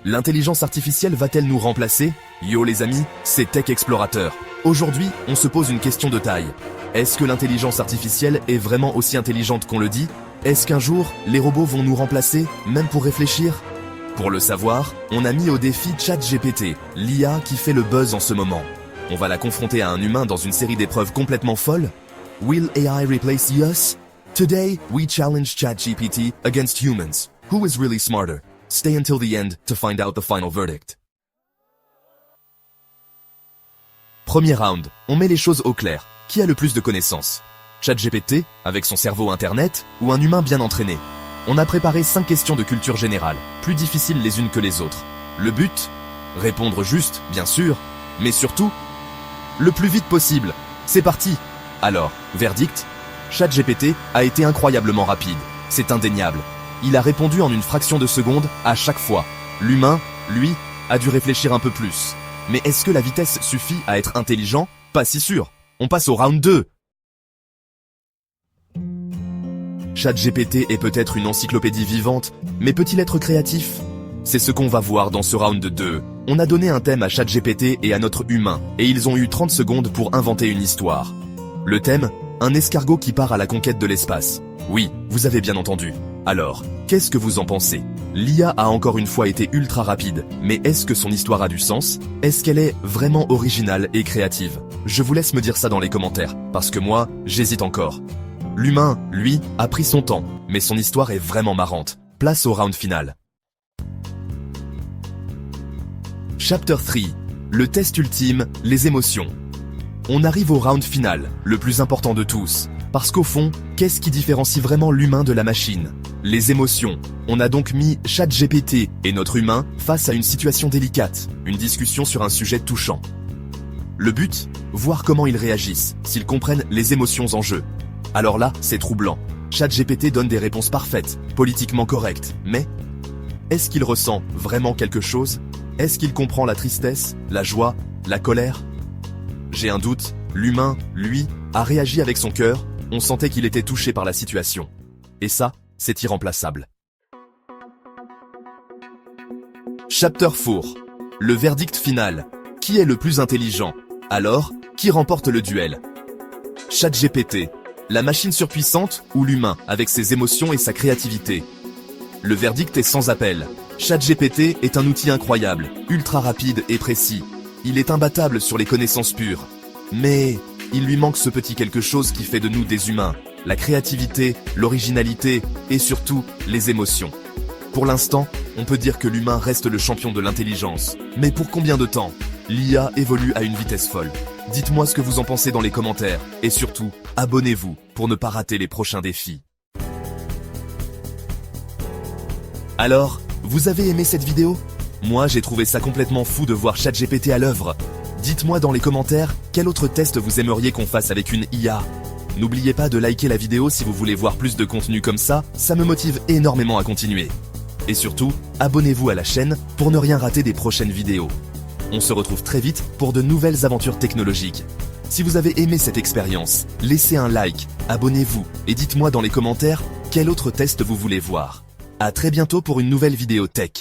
L'intelligence artificielle va-t-elle nous remplacer? Yo les amis, c'est Tech Explorateur. Aujourd'hui, on se pose une question de taille. Est-ce que l'intelligence artificielle est vraiment aussi intelligente qu'on le dit? Est-ce qu'un jour, les robots vont nous remplacer, même pour réfléchir? Pour le savoir, on a mis au défi ChatGPT, l'IA qui fait le buzz en ce moment. On va la confronter à un humain dans une série d'épreuves complètement folles. Will AI replace us? Today, we challenge ChatGPT against humans. Who is really smarter? Stay until the end to find out the final verdict. Premier round, on met les choses au clair. Qui a le plus de connaissances? ChatGPT, avec son cerveau internet, ou un humain bien entraîné? On a préparé 5 questions de culture générale, plus difficiles les unes que les autres. Le but? Répondre juste, bien sûr, mais surtout, le plus vite possible. C'est parti! Alors, verdict? ChatGPT a été incroyablement rapide, c'est indéniable. Il a répondu en une fraction de seconde à chaque fois. L'humain, lui, a dû réfléchir un peu plus. Mais est-ce que la vitesse suffit à être intelligent? Pas si sûr. On passe au round 2. ChatGPT est peut-être une encyclopédie vivante, mais peut-il être créatif? C'est ce qu'on va voir dans ce round 2. On a donné un thème à ChatGPT et à notre humain, et ils ont eu 30 secondes pour inventer une histoire. Le thème? Un escargot qui part à la conquête de l'espace. Oui, vous avez bien entendu. Alors, qu'est-ce que vous en pensez? L'IA a encore une fois été ultra rapide, mais est-ce que son histoire a du sens? Est-ce qu'elle est vraiment originale et créative? Je vous laisse me dire ça dans les commentaires, parce que moi, j'hésite encore. L'humain, lui, a pris son temps, mais son histoire est vraiment marrante. Place au round final. Chapter 3. Le test ultime, les émotions. On arrive au round final, le plus important de tous. Parce qu'au fond, qu'est-ce qui différencie vraiment l'humain de la machine? Les émotions. On a donc mis ChatGPT et notre humain face à une situation délicate, une discussion sur un sujet touchant. Le but? Voir comment ils réagissent, s'ils comprennent les émotions en jeu. Alors là, c'est troublant. ChatGPT donne des réponses parfaites, politiquement correctes, mais est-ce qu'il ressent vraiment quelque chose? Est-ce qu'il comprend la tristesse, la joie, la colère? J'ai un doute, l'humain, lui, a réagi avec son cœur, on sentait qu'il était touché par la situation. Et ça, c'est irremplaçable. Chapter 4. Le verdict final. Qui est le plus intelligent? Alors, qui remporte le duel? ChatGPT. La machine surpuissante ou l'humain avec ses émotions et sa créativité? Le verdict est sans appel. ChatGPT est un outil incroyable, ultra rapide et précis. Il est imbattable sur les connaissances pures. Mais il lui manque ce petit quelque chose qui fait de nous des humains. La créativité, l'originalité et surtout les émotions. Pour l'instant, on peut dire que l'humain reste le champion de l'intelligence. Mais pour combien de temps? L'IA évolue à une vitesse folle. Dites-moi ce que vous en pensez dans les commentaires. Et surtout, abonnez-vous pour ne pas rater les prochains défis. Alors, vous avez aimé cette vidéo? Moi, j'ai trouvé ça complètement fou de voir ChatGPT à l'œuvre. Dites-moi dans les commentaires, quel autre test vous aimeriez qu'on fasse avec une IA? N'oubliez pas de liker la vidéo si vous voulez voir plus de contenu comme ça me motive énormément à continuer. Et surtout, abonnez-vous à la chaîne pour ne rien rater des prochaines vidéos. On se retrouve très vite pour de nouvelles aventures technologiques. Si vous avez aimé cette expérience, laissez un like, abonnez-vous et dites-moi dans les commentaires quel autre test vous voulez voir. À très bientôt pour une nouvelle vidéo tech.